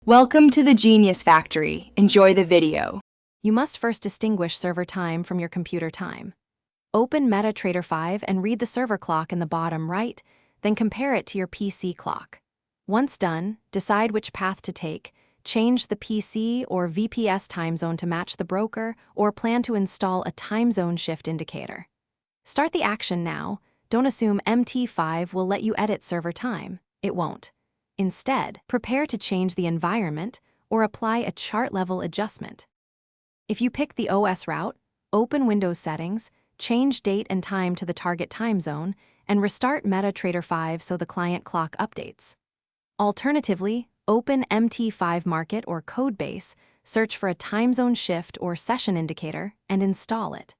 Welcome to the Genius Factory. Enjoy the video. You must first distinguish server time from your computer time. Open MetaTrader 5 and read the server clock in the bottom right, then compare it to your PC clock. Once done, decide which path to take, change the PC or VPS time zone to match the broker, or plan to install a time zone shift indicator. Start the action now. Don't assume Mt5 will let you edit server time. It won't. Instead, prepare to change the environment or apply a chart-level adjustment. If you pick the OS route, open Windows Settings, change date and time to the target time zone, and restart MetaTrader 5 so the client clock updates. Alternatively, open Mt5 Market or Codebase, search for a time zone shift or session indicator, and install it.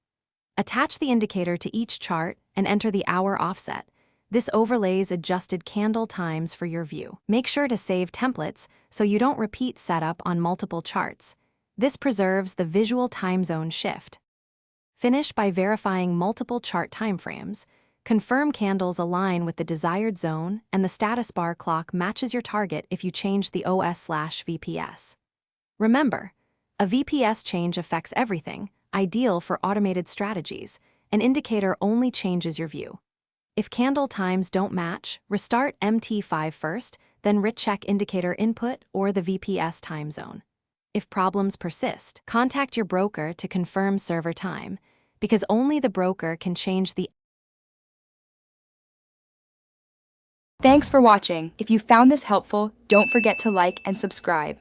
Attach the indicator to each chart and enter the hour offset. This overlays adjusted candle times for your view. Make sure to save templates so you don't repeat setup on multiple charts. This preserves the visual time zone shift. Finish by verifying multiple chart timeframes. Confirm candles align with the desired zone and the status bar clock matches your target if you change the OS/VPS. Remember, a VPS change affects everything, ideal for automated strategies. An indicator only changes your view. If candle times don't match, restart Mt5 first, then recheck indicator input or the VPS time zone. If problems persist, contact your broker to confirm server time, because only the broker can change the. Thanks for watching. If you found this helpful, don't forget to like and subscribe.